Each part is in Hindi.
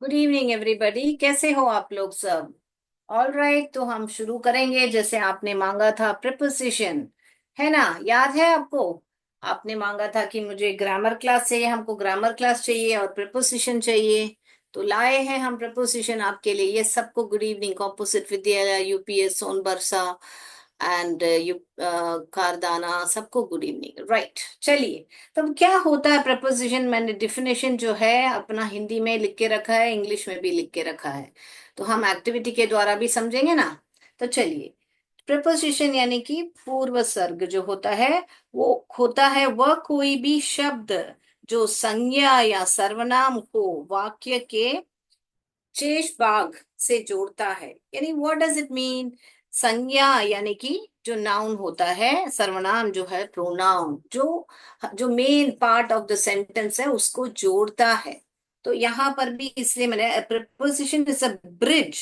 गुड इवनिंग एवरीबॉडी, कैसे हो आप लोग सब? ऑल राइट, तो हम शुरू करेंगे जैसे आपने मांगा था। प्रिपोजिशन है ना, याद है आपको? आपने मांगा था कि मुझे ग्रामर क्लास चाहिए, हमको ग्रामर क्लास चाहिए और प्रिपोजिशन चाहिए। तो लाए हैं हम प्रिपोजिशन आपके लिए। ये सबको गुड इवनिंग। कॉम्पोजिट विद्यालय, यूपीएस सोनबरसा एंड यू कारदाना, सबको गुड इवनिंग। राइट, चलिए। तब क्या होता है प्रपोजिशन? मैंने डिफिनेशन जो है अपना हिंदी में लिख के रखा है, इंग्लिश में भी लिख के रखा है, तो हम एक्टिविटी के द्वारा भी समझेंगे ना। तो चलिए, प्रपोजिशन यानी कि पूर्व सर्ग जो होता है, वो होता है वह कोई भी शब्द जो संज्ञा या सर्वनाम को वाक्य के शेष भाग से जोड़ता है। यानी व्हाट डज इट मीन? संज्ञा यानी कि जो नाउन होता है, सर्वनाम जो है प्रोनाउन, जो जो main part of the sentence है उसको जोड़ता है। तो यहाँ पर भी इसलिए मैंने प्रीपोजिशन इज अ ब्रिज।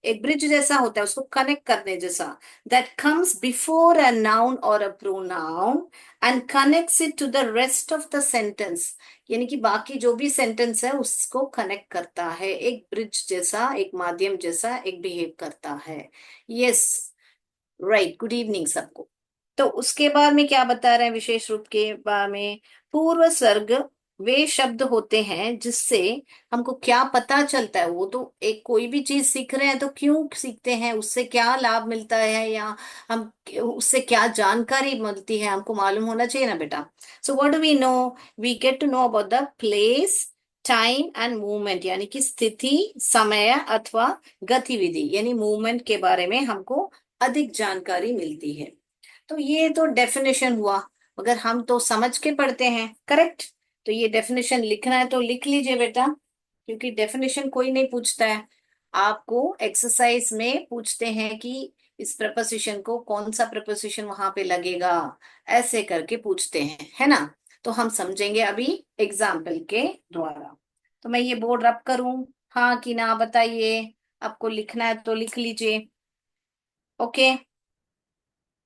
एक ब्रिज जैसा होता है, उसको कनेक्ट करने जैसा। That comes before a noun और a pronoun and connects it to the rest of the sentence. यानी कि बाकी जो भी सेंटेंस है उसको कनेक्ट करता है, एक ब्रिज जैसा, एक माध्यम जैसा एक बिहेव करता है। Yes, right. गुड इवनिंग सबको। तो उसके बाद में क्या बता रहे हैं विशेष रूप के बारे में? पूर्व सर्ग वे शब्द होते हैं जिससे हमको क्या पता चलता है। वो तो एक कोई भी चीज सीख रहे हैं तो क्यों सीखते हैं, उससे क्या लाभ मिलता है, या हम उससे क्या जानकारी मिलती है, हमको मालूम होना चाहिए ना बेटा। So what do we know? We get to know about the place, time and movement, यानी कि स्थिति, समय अथवा गतिविधि, यानी मूवमेंट के बारे में हमको अधिक जानकारी मिलती है। तो ये तो डेफिनेशन हुआ, मगर हम तो समझ के पढ़ते हैं, करेक्ट? तो ये डेफिनेशन लिखना है तो लिख लीजिए बेटा, क्योंकि डेफिनेशन कोई नहीं पूछता है। आपको एक्सरसाइज में पूछते हैं कि इस प्रपोजिशन को कौन सा प्रपोजिशन वहां पे लगेगा, ऐसे करके पूछते हैं, है ना। तो हम समझेंगे अभी एग्जाम्पल के द्वारा। तो मैं ये बोर्ड रब करूं, हाँ कि ना बताइए। आपको लिखना है तो लिख लीजिए। ओके,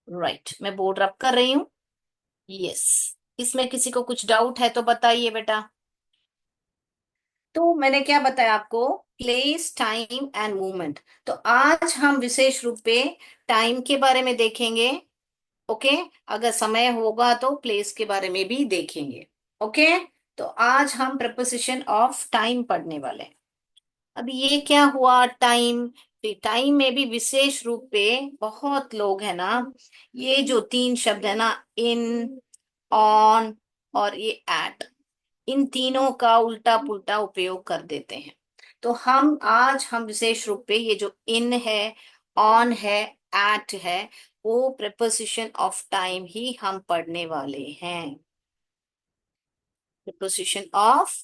राइट, मैं बोर्ड रब कर रही हूँ। यस, इसमें किसी को कुछ डाउट है तो बताइए बेटा। तो मैंने क्या बताया आपको? Place, time and movement. तो आज हम विशेष रूप पे टाइम के बारे में देखेंगे। ओके, अगर समय होगा तो प्लेस के बारे में भी देखेंगे। ओके, तो आज हम प्रपोजिशन ऑफ टाइम पढ़ने वाले हैं। अब ये क्या हुआ टाइम? टाइम में भी विशेष रूप पे बहुत लोग है ना, ये जो तीन शब्द है ना, इन, ऑन और ये एट, इन तीनों का उल्टा पुल्टा उपयोग कर देते हैं। तो हम विशेष रूप पे ये जो इन है, ऑन है, एट है, वो प्रेपोजिशन ऑफ टाइम ही हम पढ़ने वाले हैं। प्रेपोजिशन ऑफ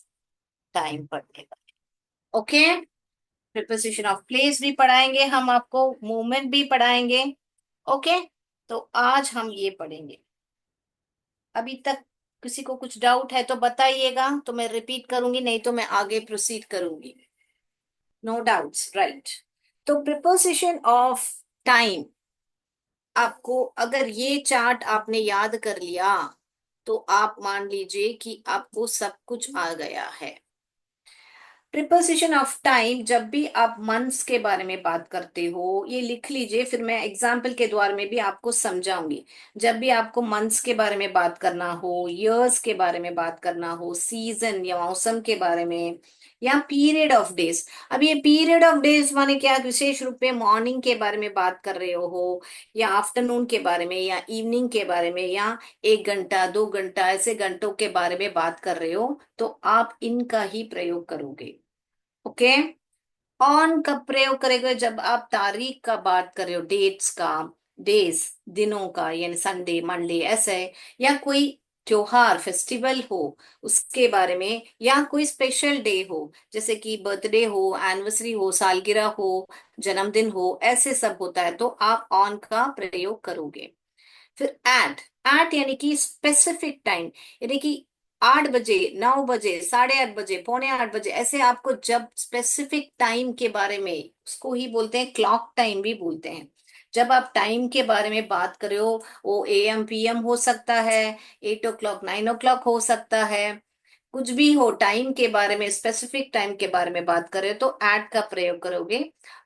टाइम पढ़ने वाले। ओके, प्रिपोजिशन ऑफ प्लेस भी पढ़ाएंगे हम आपको, मूवमेंट भी पढ़ाएंगे। ओके, तो आज हम ये पढ़ेंगे। अभी तक किसी को कुछ डाउट है तो बताइएगा, तो मैं रिपीट करूंगी, नहीं तो मैं आगे प्रोसीड करूंगी। No doubts, right. तो प्रिपोजिशन ऑफ टाइम, आपको अगर ये चार्ट आपने याद कर लिया तो आप मान लीजिए कि आपको सब कुछ आ गया है। प्रिपोजिशन ऑफ टाइम, जब भी आप मंथ्स के बारे में बात करते हो, ये लिख लीजिए, फिर मैं एग्जाम्पल के द्वारा में भी आपको समझाऊंगी। जब भी आपको मंथ्स के बारे में बात करना हो, इयर्स के बारे में बात करना हो, सीजन या मौसम के बारे में, या पीरियड ऑफ डेज। अब ये पीरियड ऑफ डेज माने क्या? विशेष रूप पे मॉर्निंग के बारे में बात कर रहे हो, या आफ्टरनून के बारे में, या इवनिंग के बारे में, या 1 घंटा 2 घंटा ऐसे घंटों के बारे में बात कर रहे हो, तो आप इनका ही प्रयोग करोगे। ओके, ऑन कब प्रयोग करेंगे? जब आप तारीख का बात कर रहे हो, डेट्स का, डेज, दिनों का, यानी संडे मंडे ऐसे, या कोई त्योहार फेस्टिवल हो उसके बारे में, या कोई स्पेशल डे हो, जैसे कि बर्थडे हो, एनिवर्सरी हो, सालगिरह हो, जन्मदिन हो, ऐसे सब होता है तो आप ऑन का प्रयोग करोगे। फिर एट यानी कि स्पेसिफिक टाइम, यानी कि 8 बजे, 9 बजे, 8:30 बजे, पौने 8 बजे, ऐसे आपको जब स्पेसिफिक टाइम के बारे में, उसको ही बोलते हैं क्लॉक टाइम भी बोलते हैं। जब आप टाइम के बारे में बात कर रहे हो, वो AM PM हो सकता है, 8 o'clock 9 o'clock हो सकता है, कुछ भी हो, टाइम के बारे में, स्पेसिफिक टाइम के बारे में बात करें तो एट का प्रयोग करोगे।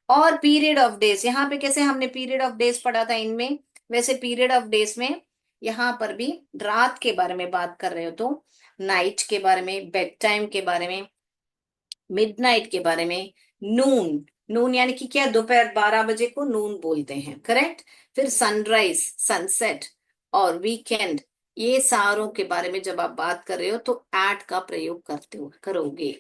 और पीरियड ऑफ डेज, यहाँ पे कैसे हमने पीरियड ऑफ डेज पढ़ा था इनमें, वैसे पीरियड ऑफ डेज में यहाँ पर भी रात के बारे में बात कर रहे हो तो नाइट के बारे में, बेड टाइम के बारे में, मिडनाइट के बारे में, नून, नून यानी कि क्या, दोपहर 12 बजे को नून बोलते हैं, करेक्ट। फिर सनराइज, सनसेट और वीकेंड, ये सारों के बारे में जब आप बात कर रहे हो तो एट का प्रयोग करते हो, करोगे।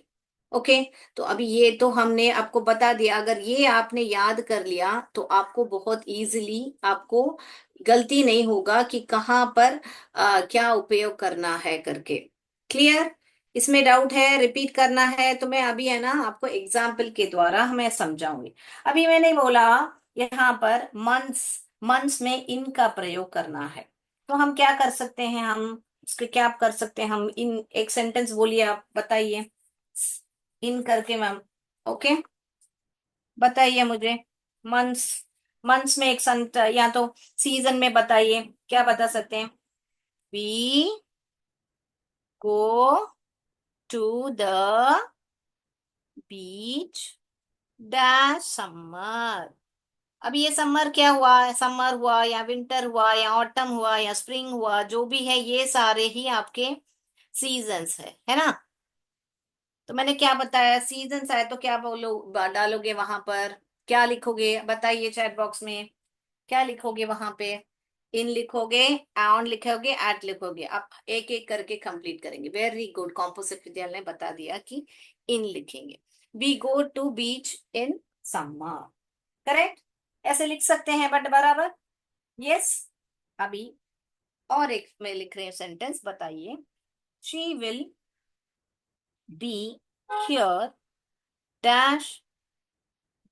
ओके। तो अभी ये तो हमने आपको बता दिया, अगर ये आपने याद कर लिया तो आपको बहुत इजीली, आपको गलती नहीं होगा कि कहाँ पर क्या उपयोग करना है करके। क्लियर? इसमें डाउट है, रिपीट करना है तो मैं अभी है ना आपको एग्जाम्पल के द्वारा मैं समझाऊंगी। अभी मैंने बोला यहाँ पर मंथ्स, मंथ्स में इन का प्रयोग करना है, तो हम क्या कर सकते हैं, हम इसके क्या कर सकते हैं, हम इन, एक सेंटेंस बोलिए, आप बताइए इन करके मैम। ओके, बताइए मुझे। मंथ्स, मंथ्स में एक संत या तो सीजन में बताइए, क्या बता सकते हैं। We go to the beach that summer. अब ये समर क्या हुआ, समर हुआ या विंटर हुआ या ऑटम हुआ या स्प्रिंग हुआ, जो भी है ये सारे ही आपके सीजन्स है ना। तो मैंने क्या बताया, सीजन्स आए तो क्या बोलो, डालोगे वहां पर, क्या लिखोगे बताइए चैट बॉक्स में, क्या लिखोगे वहां पे। इन लिखोगे, ऑन लिखोगे, एट लिखोगे, आप एक एक करके कंप्लीट करेंगे। वेरी गुड, कॉम्पोजिट विद्यालय ने बता दिया कि इन लिखेंगे। We go to beach in summer, correct, ऐसे लिख सकते हैं बट बराबर। यस। अभी और एक मैं लिख रही हूँ सेंटेंस, बताइए। She will be here dash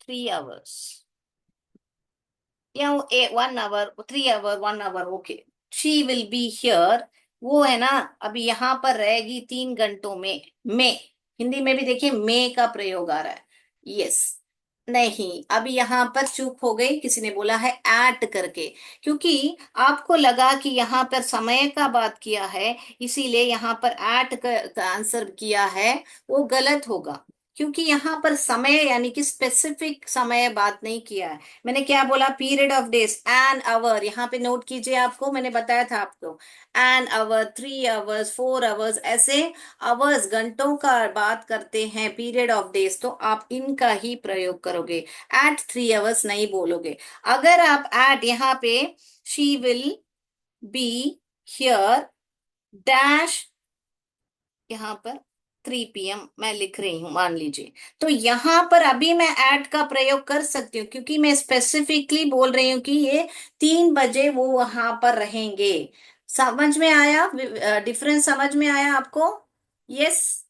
3 hours, या 1 hour, 3 hour, 1 hour, okay. She will be here, वो है ना, अभी यहाँ पर रहेगी 3 घंटों में हिंदी में भी देखिए मे का प्रयोग आ रहा है। यस। नहीं, अभी यहाँ पर चूक हो गई, किसी ने बोला है एट करके, क्योंकि आपको लगा कि यहाँ पर समय का बात किया है, इसीलिए यहाँ पर एट का आंसर किया है, वो गलत होगा। क्योंकि यहाँ पर समय यानी कि स्पेसिफिक समय बात नहीं किया है। मैंने क्या बोला, period of days, an hour, यहाँ पे नोट कीजिए, आपको मैंने बताया था आपको, एन आवर, 3 hours, 4 hours, ऐसे आवर्स, घंटों का बात करते हैं पीरियड ऑफ डेज, तो आप इनका ही प्रयोग करोगे, एट 3 hours नहीं बोलोगे। अगर आप एट यहाँ पे, she will be here dash, यहाँ पर 3 PM मैं लिख रही हूं मान लीजिए, तो यहाँ पर अभी मैं एट का प्रयोग कर सकती हूँ, क्योंकि मैं स्पेसिफिकली बोल रही हूँ कि ये 3 बजे वो वहां पर रहेंगे। समझ में आया, डिफरेंस समझ में आया आपको। यस।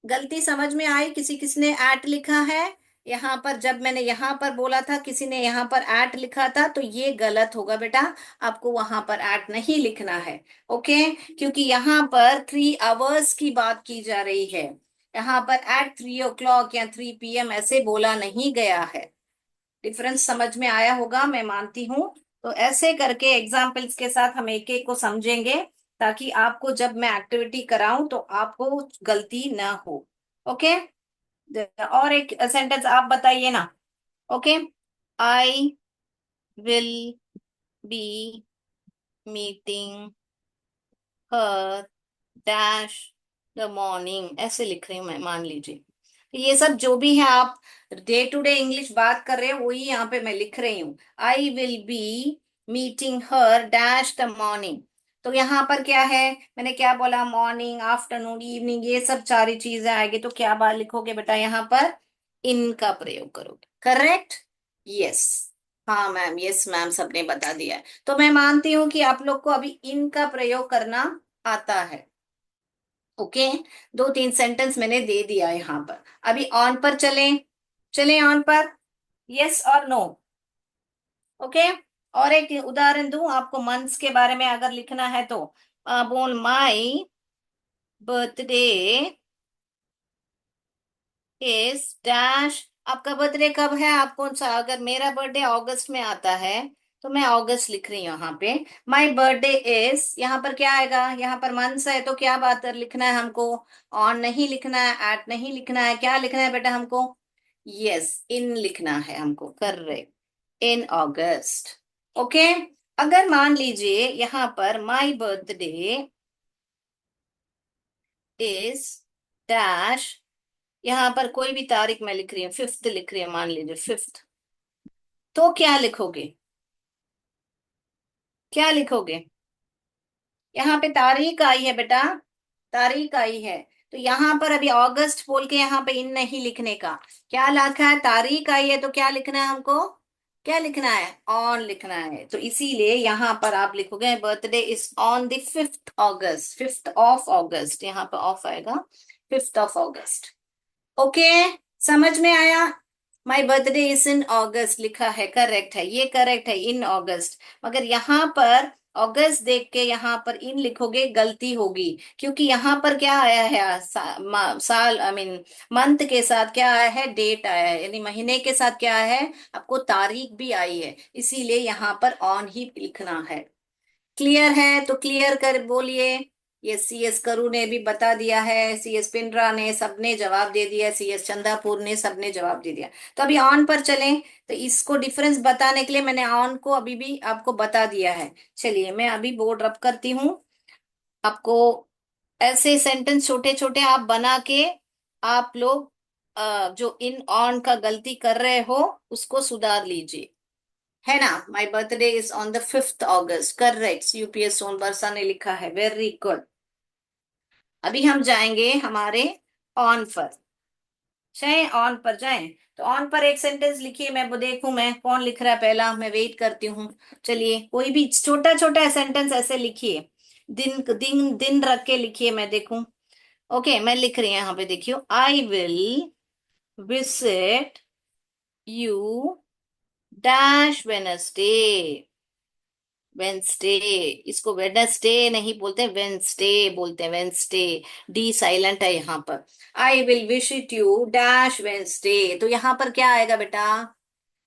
गलती समझ में आई, किसी किसी ने एट लिखा है यहाँ पर, जब मैंने यहाँ पर बोला था किसी ने यहाँ पर एट लिखा था, तो ये गलत होगा बेटा, आपको वहां पर एट नहीं लिखना है। ओके, क्योंकि यहाँ पर 3 hours की बात की जा रही है, यहाँ पर एट 3 o'clock या 3 PM ऐसे बोला नहीं गया है। डिफरेंस समझ में आया होगा, मैं मानती हूँ। तो ऐसे करके एग्जाम्पल्स के साथ हम एक एक को समझेंगे, ताकि आपको जब मैं एक्टिविटी कराऊं तो आपको गलती ना हो। ओके। और एक सेंटेंस आप बताइए ना। Okay. I will be meeting her dash the morning, ऐसे लिख रही हूँ मैं, मान लीजिए। ये सब जो भी है, आप डे टू डे इंग्लिश बात कर रहे हो, वही यहाँ पे मैं लिख रही हूँ। I will be meeting her dash the morning, तो यहाँ पर क्या है, मैंने क्या बोला, मॉर्निंग, आफ्टरनून, इवनिंग, ये सब सारी चीजें आएगी, तो क्या बात लिखोगे बेटा, यहाँ पर इन का प्रयोग करोगे, करेक्ट। यस। हाँ मैम, यस मैम, सबने बता दिया है, तो मैं मानती हूँ कि आप लोग को अभी इन का प्रयोग करना आता है। ओके। 2-3 सेंटेंस मैंने दे दिया है यहाँ पर। अभी ऑन पर चलें, चलें ऑन पर, यस और नो। ओके। और एक उदाहरण दूं आपको, मंथ्स के बारे में अगर लिखना है तो बोल, माई बर्थडे इज डैश। आपका बर्थडे कब है, आप कौन सा, अगर मेरा बर्थडे अगस्त में आता है तो मैं अगस्त लिख रही हूँ यहाँ पे। माई बर्थडे इज, यहाँ पर क्या आएगा, यहाँ पर मंथ है तो क्या बात है, लिखना है हमको। ऑन नहीं लिखना है, एट नहीं लिखना है, क्या लिखना है बेटा हमको? यस, इन लिखना है हमको, करेक्ट। इन अगस्त। ओके। अगर मान लीजिए यहाँ पर माई बर्थडे इज डैश, यहाँ पर कोई भी तारीख मैं लिख रही हूँ, फिफ्थ लिख रही हूँ, मान लीजिए फिफ्थ, तो क्या लिखोगे? क्या लिखोगे? यहाँ पे तारीख आई है बेटा, तारीख आई है। तो यहाँ पर अभी अगस्त बोल के यहाँ पे इन नहीं लिखने का, क्या लिखा है, तारीख आई है तो क्या लिखना है हमको? क्या लिखना है? ऑन लिखना है। तो इसीलिए यहाँ पर आप लिखोगे birthday is on the 5th August, 5th of अगस्त, यहाँ पे ऑफ आएगा, 5th ऑफ अगस्त। ओके, समझ में आया? माई बर्थडे इज इन अगस्त लिखा है, करेक्ट है, ये करेक्ट है, इन अगस्त। मगर यहाँ पर अगस्त देख के यहाँ पर इन लिखोगे, गलती होगी। क्योंकि यहाँ पर क्या आया है, साल, आई मीन मंथ के साथ क्या आया है, डेट आया है, यानी महीने के साथ क्या है, आपको तारीख भी आई है, इसीलिए यहाँ पर ऑन ही लिखना है। क्लियर है तो क्लियर कर बोलिए। ये सी एस करू ने भी बता दिया है, सी एस पिंडरा ने, सबने जवाब दे दिया, सी एस चंदापुर ने, सबने जवाब दे दिया। तो अभी ऑन पर चलें। तो इसको डिफरेंस बताने के लिए मैंने ऑन को अभी भी आपको बता दिया है। चलिए मैं अभी बोर्ड रब करती हूँ आपको। ऐसे सेंटेंस छोटे छोटे आप बना के, आप लोग जो इन ऑन का गलती कर रहे हो उसको सुधार लीजिए, है ना। My birthday is on the 5th August, correct, UPS Sonbarsa ने लिखा है, वेरी गुड। अभी हम जाएंगे हमारे ऑन पर, चाहे ऑन पर जाएं। तो ऑन पर एक सेंटेंस लिखिए, मैं वो देखूं मैं कौन लिख रहा है पहला, मैं वेट करती हूँ। चलिए कोई भी छोटा छोटा सेंटेंस ऐसे लिखिए, दिन दिन दिन रख के लिखिए, मैं देखूं। ओके, मैं लिख रही हूँ यहाँ पे, देखियो, आई will visit you dash Wednesday. Wednesday, इसको वेडनेसडे नहीं बोलते, वेंसडे बोलते हैं, वेंसडे। डी साइलेंट है यहाँ पर। I will wish it you dash Wednesday, तो यहाँ पर क्या आएगा बेटा?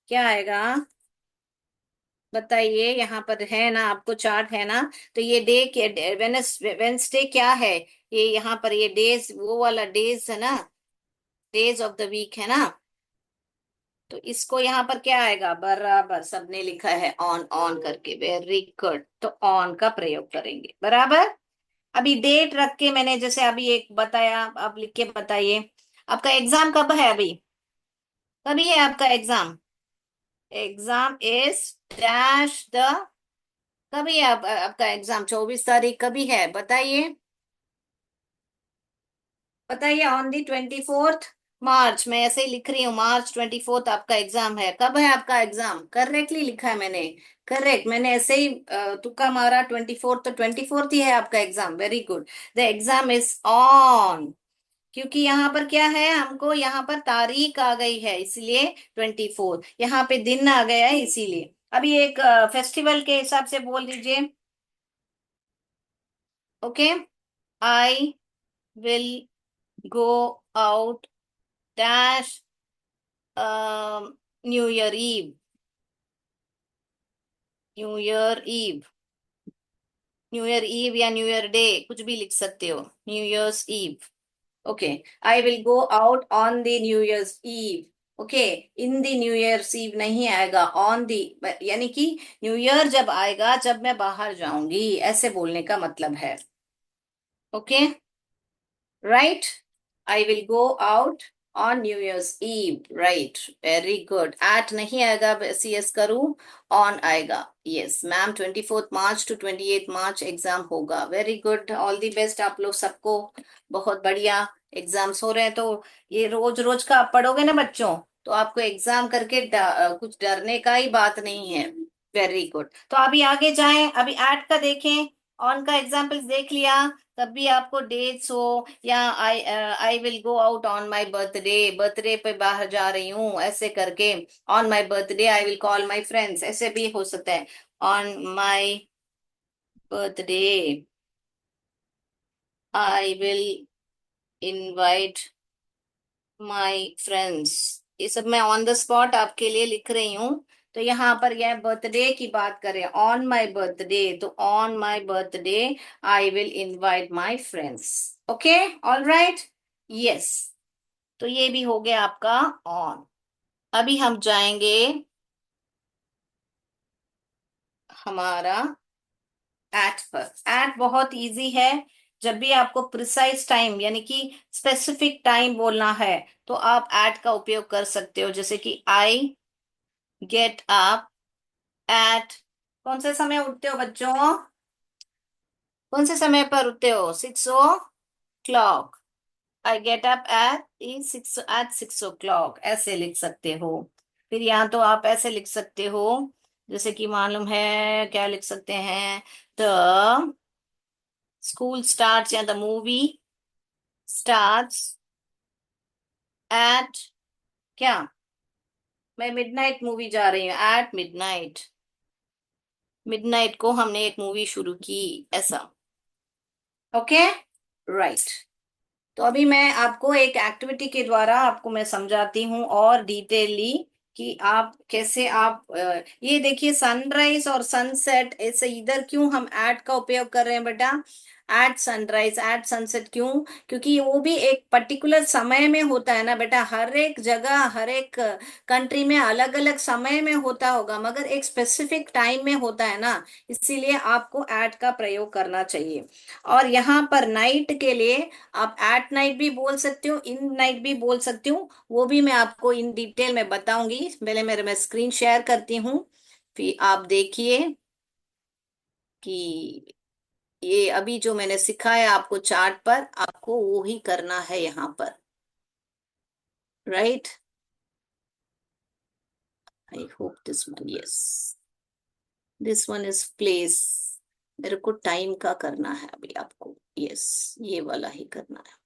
क्या आएगा? बताइए, यहाँ पर है ना, आपको चार्ट है ना। तो ये डे के, वेंसडे क्या है, ये यहाँ पर ये डेज, वो वाला डेज है ना, डेज ऑफ द वीक है ना। तो इसको यहाँ पर क्या आएगा, बराबर सबने लिखा है ऑन, ऑन करके, वेरी गुड। तो ऑन का प्रयोग करेंगे, बराबर। अभी डेट रख के मैंने जैसे अभी एक बताया, आप लिख के बताइए, आपका एग्जाम कब है अभी? कभी है आपका exam? Exam is dash the, कभी है आपका एग्जाम? 24 तारीख कभी है, बताइए। बताइए, ऑन दी 24th मार्च, मैं ऐसे ही लिख रही हूँ, मार्च 24 आपका एग्जाम है। कब है आपका एग्जाम? करेक्टली लिखा है मैंने, करेक्ट, मैंने ऐसे ही तुक्का मारा, 24, तो 24 ही है आपका exam, very good. The exam is on, क्योंकि यहाँ पर क्या है, हमको यहाँ पर तारीख आ गई है, इसलिए 24, यहाँ पे दिन आ गया है इसीलिए। अभी एक फेस्टिवल के हिसाब से बोल दीजिए। Okay, I will go out dash new year eve, new year eve, new year eve या न्यू ईयर डे, कुछ भी लिख सकते हो, new years eve. Okay, I will go out on the new years eve. Okay, in the new years eve नहीं आएगा, ऑन दी, यानी कि न्यू ईयर जब आएगा, जब मैं बाहर जाऊंगी, ऐसे बोलने का मतलब है। Okay, right, I will go out on New years Eve, right, very good. At नहीं आएगा, सी एस करूँ, ऑन आएगा। Yes ma'am, 24 March to 28 March exam होगा, very good, all the best आप लोग सबको। बहुत बढ़िया, एग्जाम्स हो रहे हैं तो ये रोज रोज का आप पढ़ोगे ना बच्चों, तो आपको एग्जाम करके कुछ डरने का ही बात नहीं है। वेरी गुड, तो अभी आगे जाएं, अभी एट का देखें। ऑन का एग्जाम्पल्स देख लिया, तब भी आपको डेट्स हो, या आई will go out on my birthday, birthday पे बाहर जा रही हूँ ऐसे करके। On my birthday I will call my friends, ऐसे भी हो सकता है। On my birthday I will invite my friends, ये सब मैं ऑन द स्पॉट आपके लिए लिख रही हूँ। तो यहाँ पर यह बर्थडे की बात करें, ऑन माई बर्थडे, तो on my birthday I will invite my friends. Okay, all right, yes. तो ये भी हो गया आपका ऑन। अभी हम जाएंगे हमारा एट पर। एट बहुत इजी है। जब भी आपको प्रिसाइज टाइम यानी कि स्पेसिफिक टाइम बोलना है तो आप एट का उपयोग कर सकते हो, जैसे कि आई गेट अप एट। कौन से समय उठते हो बच्चों? कौन से समय पर उठते हो? 6 o'clock। I get up at 6 o'clock, ऐसे लिख सकते हो। फिर यहाँ तो आप ऐसे लिख सकते हो, जैसे कि मालूम है क्या लिख सकते हैं, द स्कूल स्टार्ट्स या द मूवी स्टार्ट्स एट क्या, मैं मिडनाइट मूवी जा रही हूँ, एट मिडनाइट। मिडनाइट को हमने एक मूवी शुरू की, ऐसा। Okay, right. तो अभी मैं आपको एक एक्टिविटी के द्वारा आपको मैं समझाती हूँ और डिटेलली कि आप कैसे आप ये देखिए, सनराइज और सनसेट ऐसे इधर क्यों हम एट का उपयोग कर रहे हैं बेटा? एट सनराइज एट सनसेट क्यों? क्योंकि वो भी एक पर्टिकुलर समय में होता है ना बेटा। हर एक जगह हर एक कंट्री में अलग अलग समय में होता होगा, मगर एक स्पेसिफिक टाइम में होता है ना। इसीलिए आपको एट का प्रयोग करना चाहिए। और यहाँ पर नाइट के लिए आप एट नाइट भी बोल सकते हो, इन नाइट भी बोल सकती हूँ। वो भी मैं आपको इन डिटेल में बताऊंगी। पहले मेरे मैं स्क्रीन शेयर करती हूँ, फिर आप देखिए कि ये अभी जो मैंने सिखाया आपको चार्ट पर, आपको वो ही करना है यहाँ पर। Right, I hope this one, yes, this one is place. मेरे को टाइम का करना है अभी आपको, यस, ये वाला ही करना है।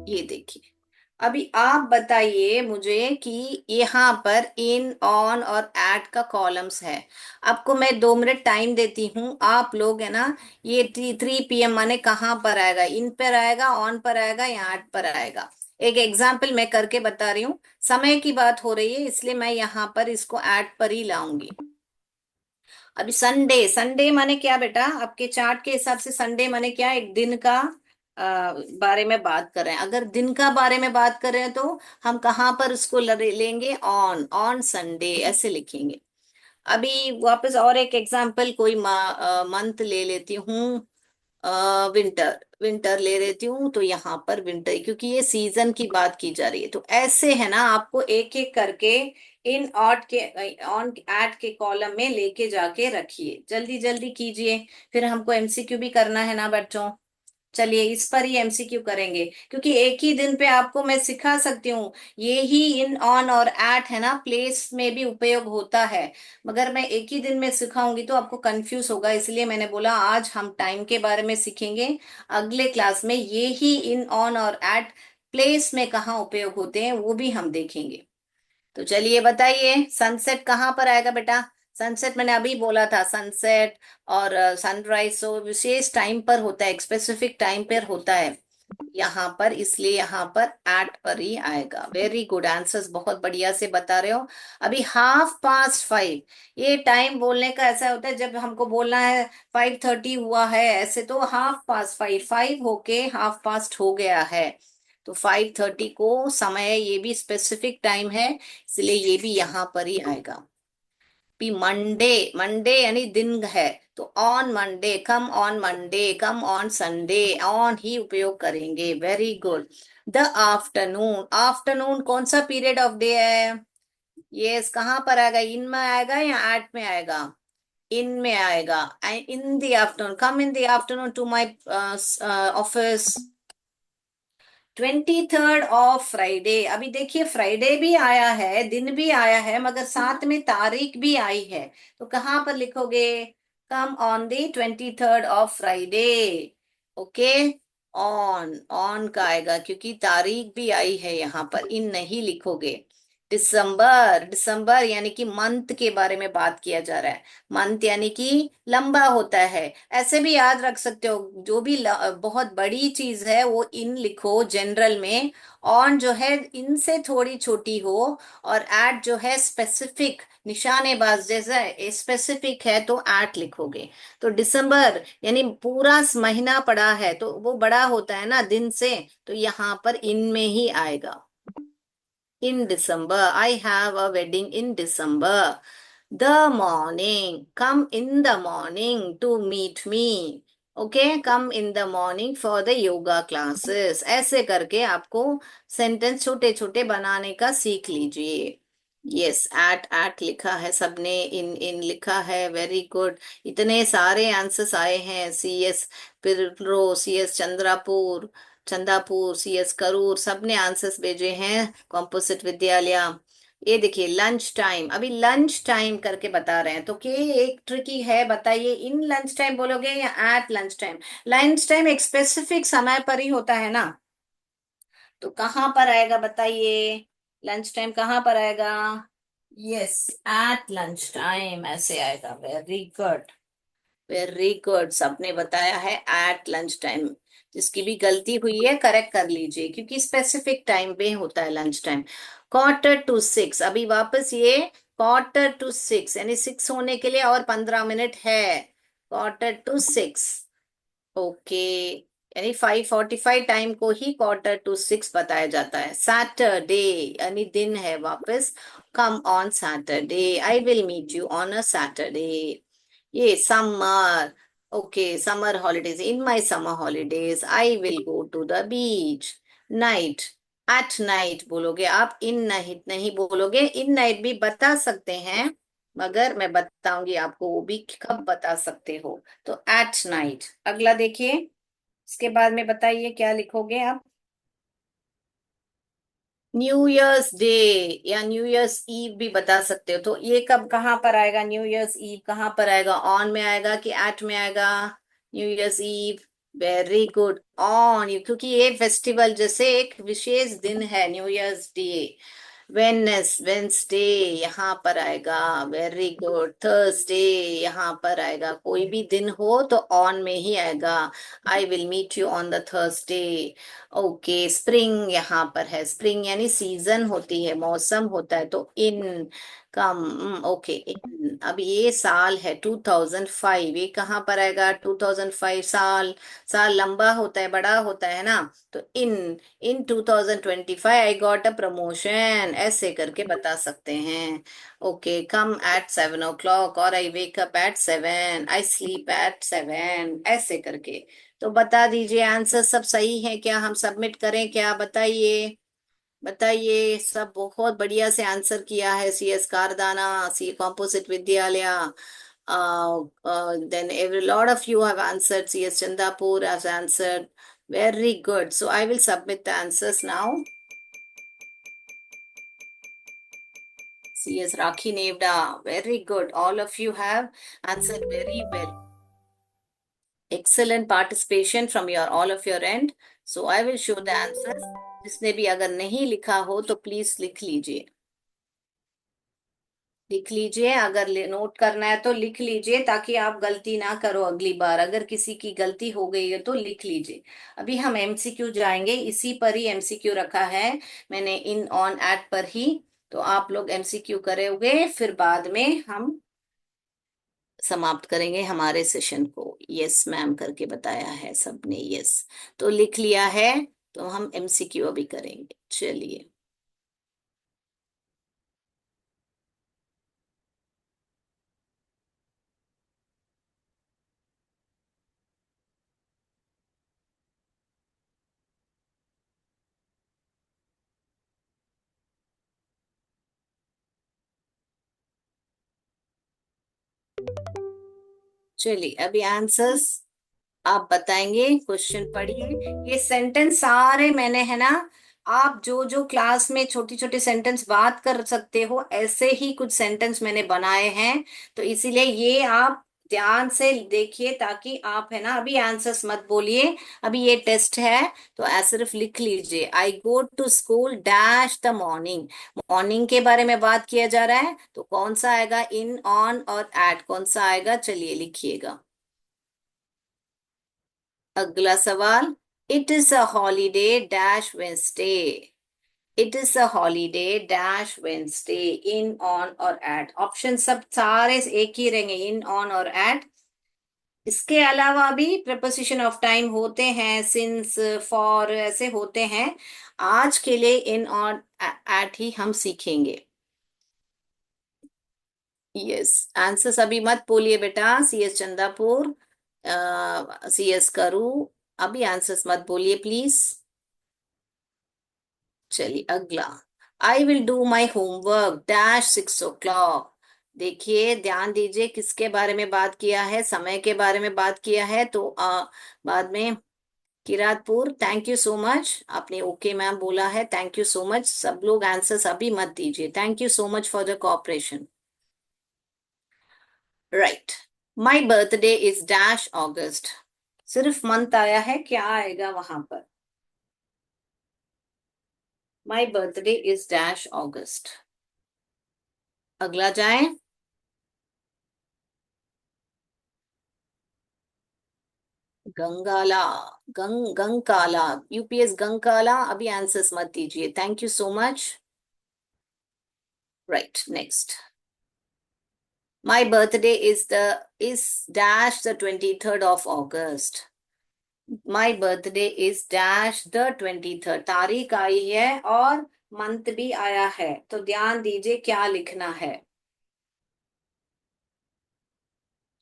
ये देखिए, अभी आप बताइए मुझे कि यहाँ पर इन ऑन और एट का कॉलम्स है। आपको मैं 2 मिनट टाइम देती हूँ, आप लोग है ना, ये 3 PM माने कहाँ पर आएगा? इन पर आएगा, ऑन पर आएगा या एट पर आएगा? एक एग्जाम्पल मैं करके बता रही हूँ। समय की बात हो रही है इसलिए मैं यहाँ पर इसको एट पर ही लाऊंगी। अभी संडे, संडे माने क्या बेटा? आपके चार्ट के हिसाब से संडे माने क्या? एक दिन का बारे में बात कर रहे हैं। अगर दिन का बारे में बात कर रहे हैं तो हम कहाँ पर उसको लेंगे? ऑन, ऑन संडे ऐसे लिखेंगे। अभी वापस और एक एग्जांपल कोई मंथ ले लेती हूँ, विंटर, विंटर ले लेती हूँ, तो यहाँ पर विंटर, क्योंकि ये सीजन की बात की जा रही है। तो ऐसे है ना, आपको एक एक करके इन ऑट के ऑन एट के कॉलम में लेके जाके रखिए, जल्दी जल्दी कीजिए। फिर हमको एमसीक्यू भी करना है ना बच्चों। चलिए इस पर ही एमसीक्यू करेंगे, क्योंकि एक ही दिन पे आपको मैं सिखा सकती हूँ। ये ही इन ऑन और एट है ना, प्लेस में भी उपयोग होता है, मगर मैं एक ही दिन में सिखाऊंगी तो आपको कंफ्यूज होगा। इसलिए मैंने बोला आज हम टाइम के बारे में सीखेंगे, अगले क्लास में ये ही इन ऑन और एट प्लेस में कहाँ उपयोग होते हैं वो भी हम देखेंगे। तो चलिए बताइए, सनसेट कहाँ पर आएगा बेटा? सनसेट मैंने अभी बोला था, सनसेट और सनराइज तो विशेष टाइम पर होता है, एक स्पेसिफिक टाइम पर होता है यहाँ पर, इसलिए यहाँ पर एट पर ही आएगा। वेरी गुड आंसर्स, बहुत बढ़िया से बता रहे हो। अभी 5:30, ये टाइम बोलने का ऐसा होता है जब हमको बोलना है 5:30 हुआ है, ऐसे तो 5:30, 5 होके 5:30 हो गया है। तो 5:30 को समय, ये भी स्पेसिफिक टाइम है, इसलिए ये भी यहाँ पर ही आएगा। भी मंडे, मंडे यानी दिन है, तो on Monday, come on Monday, come on Sunday, on ही उपयोग करेंगे। Very good. The afternoon, afternoon कौन सा पीरियड ऑफ डे है? यस, कहाँ पर आएगा? इन में आएगा या एट में आएगा? इन में आएगा। In the afternoon, come in the afternoon to my office. 23rd Friday. अभी देखिए, फ्राइडे भी आया है, दिन भी आया है, मगर साथ में तारीख भी आई है। तो कहाँ पर लिखोगे? Come on the 23rd Friday. Okay, on, on का आएगा क्योंकि तारीख भी आई है, यहाँ पर इन नहीं लिखोगे। दिसंबर, दिसंबर यानी कि मंथ के बारे में बात किया जा रहा है। मंथ यानी कि लंबा होता है। ऐसे भी याद रख सकते हो, जो भी बहुत बड़ी चीज है वो इन लिखो जनरल में। ऑन जो है इनसे थोड़ी छोटी हो, और एट जो है स्पेसिफिक निशानेबाज जैसा स्पेसिफिक है तो एट लिखोगे। तो दिसंबर यानी पूरा महीना पड़ा है तो वो बड़ा होता है ना दिन से, तो यहाँ पर इन में ही आएगा। In December, I have a wedding in December. The morning, come in the morning to meet me. Okay, come in the morning for the yoga classes. ऐसे करके आपको सेंटेंस छोटे छोटे बनाने का सीख लीजिए। यस, एट लिखा है सबने, इन लिखा है, वेरी गुड। इतने सारे आंसर्स आए हैं। C S Pirro, C S Chandrapur, Chandapur, C S Karur, सबने आंसर्स भेजे हैं। कॉम्पोजिट विद्यालय। ये देखिए लंच टाइम, अभी लंच टाइम करके बता रहे हैं तो के एक ट्रिकी है, बताइए इन लंच टाइम बोलोगे या at lunch time. Lunch time एक स्पेसिफिक समय पर ही होता है ना, तो कहाँ पर आएगा बताइए। लंच टाइम कहाँ पर आएगा। यस, एट लंच टाइम ऐसे आएगा। वेरी गुड, वेरी गुड, सबने बताया है एट लंच टाइम। जिसकी भी गलती हुई है करेक्ट कर लीजिए, क्योंकि स्पेसिफिक टाइम पे होता है लंच टाइम। क्वार्टर टू 6, अभी वापस ये क्वार्टर टू 6 यानी 6 होने के लिए और 15 मिनट है। क्वार्टर टू 6, ओके, यानी 5:45 टाइम को ही क्वार्टर टू 6 बताया जाता है। सैटरडे यानी दिन है वापस। Come on Saturday, I will meet you on a Saturday. ये summer, okay, summer holidays, in my summer holidays I will go to the beach. Night, at night बोलोगे आप, इन नाइट नहीं बोलोगे। इन नाइट भी बता सकते हैं, मगर मैं बताऊंगी आपको वो भी कब बता सकते हो। तो एट नाइट। अगला देखिए, इसके बाद में बताइए क्या लिखोगे आप। न्यू ईयर्स डे या न्यू ईयर्स ईव भी बता सकते हो। तो ये कब कहाँ पर आएगा, न्यू ईयर्स ईव कहाँ पर आएगा, ऑन में आएगा कि एट में आएगा। New years eve, very good, on, क्योंकि ये फेस्टिवल जैसे एक विशेष दिन है न्यू ईयर्स डे। वेंसडे यहाँ पर आएगा। वेरी गुड, थर्सडे यहाँ पर आएगा। कोई भी दिन हो तो ऑन में ही आएगा। I will meet you on the Thursday. Okay, spring यहाँ पर है। स्प्रिंग यानी सीजन होती है, मौसम होता है, तो इन कम। ओके, इन। अब ये साल है 2005, ये कहाँ पर आएगा। 2005 साल, साल लंबा होता है, बड़ा होता है ना, तो इन 2025 आई गॉट अ प्रमोशन, ऐसे करके बता सकते हैं। ओके, कम एट 7 o'clock और I wake up at 7, I sleep at 7, ऐसे करके। तो बता दीजिए आंसर सब सही है क्या, हम सबमिट करें क्या, बताइए। बताइए, सब बहुत बढ़िया से आंसर किया है। सी एस कारदाना, सी कॉम्पोजिट विद्यालय, then every lot of you have answered. C S Chandapur has answered. Very good. So I will submit the answers now. C S Rakhi Nevda, very good. All of you have answered very well. Excellent participation from your all of your end. So I will show the answers. जिसने भी अगर नहीं लिखा हो तो प्लीज लिख लीजिए। लिख लीजिए, अगर नोट करना है तो लिख लीजिए, ताकि आप गलती ना करो अगली बार। अगर किसी की गलती हो गई है तो लिख लीजिए। अभी हम एमसीक्यू जाएंगे, इसी पर ही एमसीक्यू रखा है मैंने, इन ऑन एट पर ही। तो आप लोग एमसीक्यू करोगे, फिर बाद में हम समाप्त करेंगे हमारे सेशन को। यस मैम करके बताया है सबने, यस। तो लिख लिया है, तो हम एमसीक्यू अभी करेंगे, चलिए। चलिए अभी आंसर्स आप बताएंगे, क्वेश्चन पढ़िए। ये सेंटेंस सारे मैंने, है ना, आप जो जो क्लास में छोटी छोटी सेंटेंस बात कर सकते हो, ऐसे ही कुछ सेंटेंस मैंने बनाए हैं। तो इसीलिए ये आप ध्यान से देखिए ताकि आप है ना अभी आंसर्स मत बोलिए, अभी ये टेस्ट है। तो ऐसे सिर्फ लिख लीजिए, I go to school dash the morning. Morning के बारे में बात किया जा रहा है, तो कौन सा आएगा, इन, ऑन और एट, कौन सा आएगा, चलिए लिखिएगा। अगला सवाल, it is a holiday dash Wednesday. It is a holiday dash Wednesday, in, on और एट, ऑप्शन सब सारे एक ही रहेंगे, इन, ऑन और एट। इसके अलावा भी प्रपोजिशन ऑफ टाइम होते हैं, सिंस, फॉर, ऐसे होते हैं। आज के लिए इन और एट ही हम सीखेंगे। यस, आंसर्स अभी मत बोलिए बेटा, C S Chandapur, C S करू, अभी आंसर्स मत बोलिए प्लीज। चलिए अगला, I will do my homework dash 6 o'clock। देखिए ध्यान दीजिए, किसके बारे में बात किया है, समय के बारे में बात किया है। तो बाद में Kiratpur, thank you so much, आपने ओके मैम बोला है, थैंक यू सो मच। सब लोग आंसर्स अभी मत दीजिए, thank you so much for the cooperation. Right, my birthday is dash August. सिर्फ मंथ आया है, क्या आएगा वहां पर, my birthday is dash August. अगला जाए, गंगाला, गंगकाला, यूपीएस गंगकाला, अभी आंसर्स मत दीजिए, thank you so much. Right, next, my birthday is dash the 23rd of August। My birthday is dash the 23rd, तारीख आई है और मंथ भी आया है, तो ध्यान दीजिए क्या लिखना है।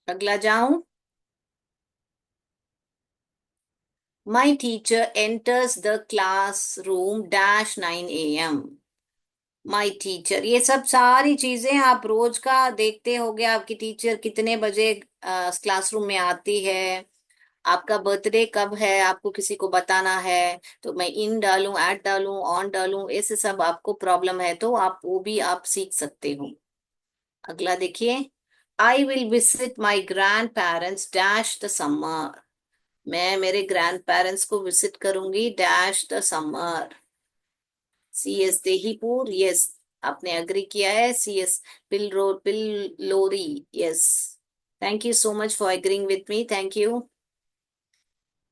अगला जाऊं, my teacher enters the class room dash 9 AM। My teacher, ये सब सारी चीजें आप रोज का देखते होगे, आपकी टीचर कितने बजे क्लासरूम में आती है, आपका बर्थडे कब है, आपको किसी को बताना है, तो मैं इन डालूं, एट डालूं, ऑन डालूं, ऐसे सब आपको प्रॉब्लम है तो आप वो भी आप सीख सकते हो। अगला देखिए, I will visit my grandparents dash the summer. मैं मेरे ग्रैंड पेरेंट्स को विजिट करूंगी dash the summer. C S Dehipur, yes, आपने अग्री किया है, C S Pillori, yes, thank you so much for agreeing with me, thank you.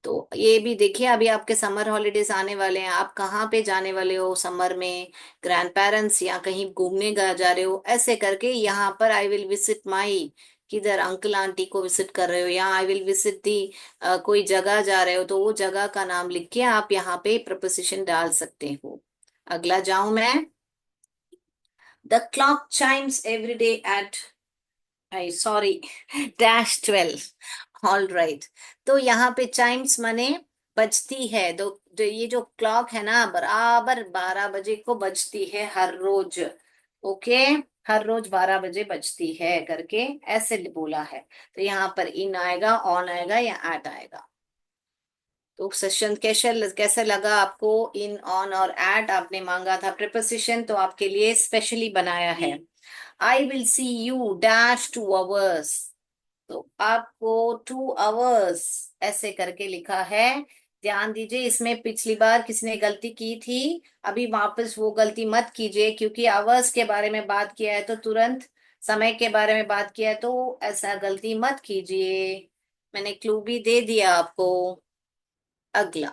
तो ये भी देखिए, अभी आपके समर हॉलीडेज आने वाले हैं, आप कहाँ पे जाने वाले हो समर में, ग्रैंड पेरेंट्स या कहीं घूमने जा रहे हो, ऐसे करके यहाँ पर आई विल विजिट माई, किधर अंकल आंटी को विजिट कर रहे हो, या आई विल विजिट दी, कोई जगह जा रहे हो तो वो जगह का नाम लिख के आप यहाँ पे प्रपोजिशन डाल सकते हो। अगला जाऊं मैं, the clock Chimes every day at, I sorry, dash 12। All right, तो यहाँ पे चाइम्स माने बजती है, तो ये जो क्लॉक है ना, बराबर 12 बजे को बजती है हर रोज। ओके, हर रोज 12 बजे बजती है करके ऐसे बोला है, तो यहाँ पर इन आएगा, ऑन आएगा या एट आएगा। तो सेशन कैसे कैसे लगा आपको, इन, ऑन और एट, आपने मांगा था प्रिपोजिशन तो आपके लिए स्पेशली बनाया है। I will see you dash 2 hours, तो आपको 2 hours ऐसे करके लिखा है। ध्यान दीजिए, इसमें पिछली बार किसने गलती की थी, अभी वापस वो गलती मत कीजिए, क्योंकि आवर्स के बारे में बात किया है तो तुरंत समय के बारे में बात किया है, तो ऐसा गलती मत कीजिए, मैंने क्लू भी दे दिया आपको। अगला,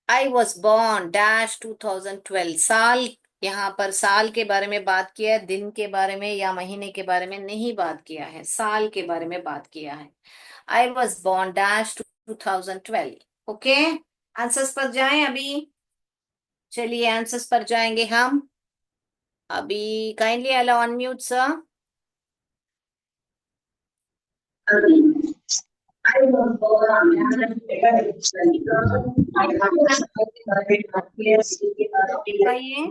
आई वॉज बॉर्न डैश 2012, साल, यहाँ पर साल के बारे में बात किया है, दिन के बारे में या महीने के बारे में नहीं बात किया है, साल के बारे में बात किया है। I was born dash 2012। Okay, answers पर जाएं अभी, चलिए आंसर्स पर जाएंगे हम अभी। Kindly allow unmute sir. बताइए।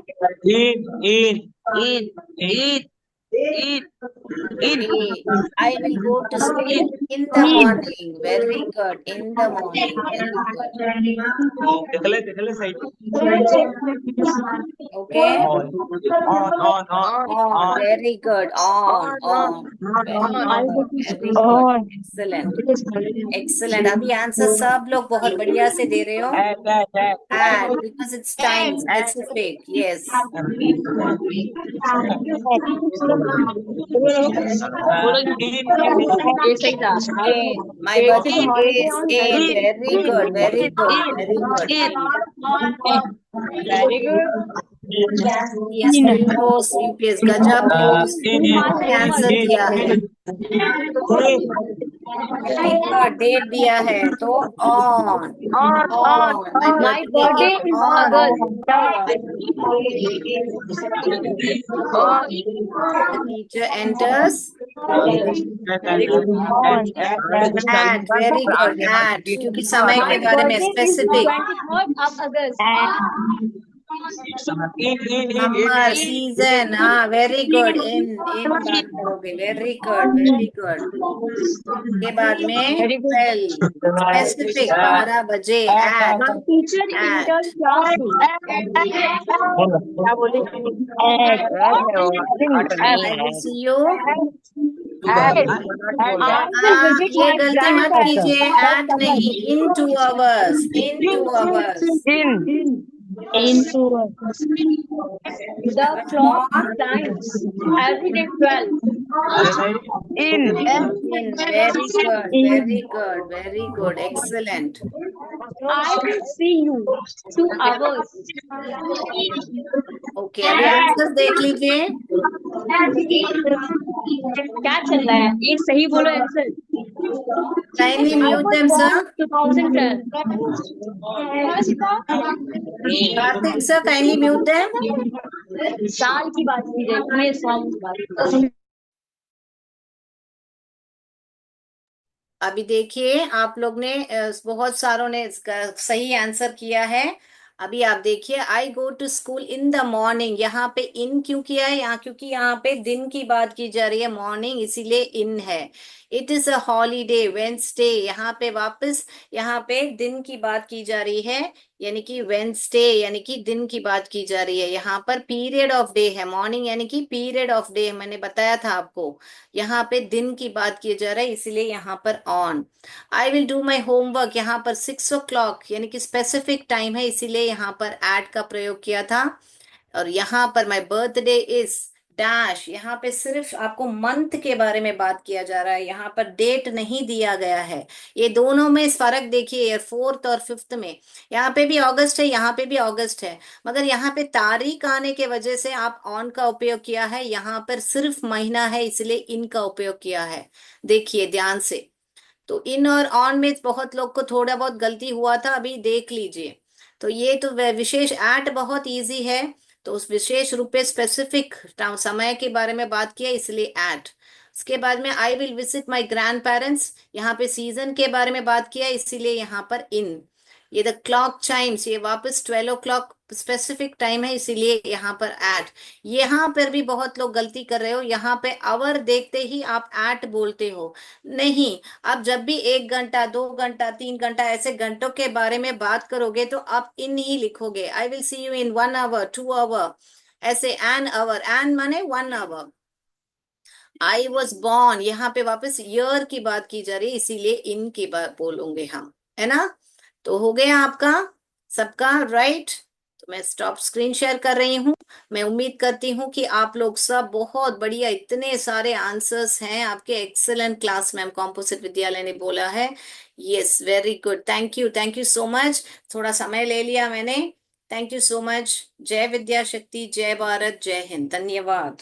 ईद ईद ईद ईद In. In. Okay. I will go to school in the morning. Very good. In the morning. Very good. देखले side Okay. on On. Very good. On. Very good. Very good. Excellent. Excellent. अभी आंसर सब लोग बहुत बढ़िया से दे रहे हो. At, because it's time specific. Yes. My birthday is in. Very good. Very good. Very good. Very good. Yes, close. UPS गजब close. आंसर दिया है. Very good. डेट दिया है तो on. My My birthday birthday is is on. August. The teacher enters at. Very good. At. क्योंकि समय के बारे में specific. 23rd of August. Summer season. हाँ, very good. In बात करोगे. Very good. Very good. के बाद में 12 specific 12 बजे at. My teacher entered classroom. I will see you. After visit ये my गलती मत grandparents. कीजिए. At नहीं. In 2 hours. In 2 hours. The clock chimes every day 12. In. Very good. Very good. Very good. Excellent. I will see you 2 hours. Okay. अभी आंसर देख लीजिए. क्या चल रहा है? एक सही बोलो answer. Kindly mute them, sir. 2012. Karthik sir, kindly mute them. साल की बात कीजिए. ये साल की बात. अभी देखिए आप लोग ने बहुत सारों ने इसका सही आंसर किया है. अभी आप देखिए I go to school in the morning. यहाँ पे इन क्यों किया है? यहाँ क्योंकि यहाँ पे दिन की बात की जा रही है. मॉर्निंग इसीलिए इन है. It is a holiday Wednesday. यहाँ पे वापस यहाँ पे दिन की बात की जा रही है. यानी कि वेंसडे यानी कि दिन की बात की जा रही है. यहाँ पर पीरियड ऑफ डे है. मॉर्निंग यानी कि पीरियड ऑफ डे मैंने बताया था आपको. यहाँ पे दिन की बात की जा रहा है इसीलिए यहाँ पर on. I will do my homework. यहाँ पर 6 o'clock यानी कि स्पेसिफिक टाइम है इसीलिए यहाँ पर एट का प्रयोग किया था. और यहाँ पर माई बर्थडे इज डैश. यहाँ पे सिर्फ आपको मंथ के बारे में बात किया जा रहा है. यहाँ पर डेट नहीं दिया गया है. ये दोनों में फर्क देखिए. 4th और 5th में यहाँ पे भी अगस्त है यहाँ पे भी अगस्त है. मगर यहाँ पे तारीख आने के वजह से आप ऑन का उपयोग किया है. यहाँ पर सिर्फ महीना है इसलिए इन का उपयोग किया है. देखिए ध्यान से. तो इन और ऑन में बहुत लोग को थोड़ा बहुत गलती हुआ था. अभी देख लीजिए. तो ये तो विशेष एट बहुत इजी है. तो उस विशेष रूप पे स्पेसिफिक समय के बारे में बात किया इसलिए एट. उसके बाद में आई will visit my grand parents. यहाँ पे सीजन के बारे में बात किया इसीलिए यहाँ पर इन. ये द क्लॉक चाइम्स ये वापस 12 o'clock स्पेसिफिक टाइम है इसीलिए यहाँ पर एट. यहाँ पर भी बहुत लोग गलती कर रहे हो. यहाँ पे आवर देखते ही आप एट बोलते हो. नहीं. आप जब भी 1 घंटा 2 घंटा 3 घंटा ऐसे घंटों के बारे में बात करोगे तो आप इन ही लिखोगे. I will see you in 1 hour 2 hour. ऐसे एन आवर. एन माने 1 hour. आई वॉज बॉर्न यहाँ पे वापस ईयर की बात की जा रही है इसीलिए इन की बात बोलोगे हम. है ना. तो हो गया आपका सबका राइट. तो मैं स्टॉप स्क्रीन शेयर कर रही हूँ. मैं उम्मीद करती हूँ कि आप लोग सब बहुत बढ़िया. इतने सारे आंसर्स हैं आपके. एक्सेलेंट क्लास मैम कॉम्पोजिट विद्यालय ने बोला है. Yes very good. Thank you so much. थोड़ा समय ले लिया मैंने. Thank you so much. जय विद्या शक्ति. जय भारत. जय हिंद. धन्यवाद.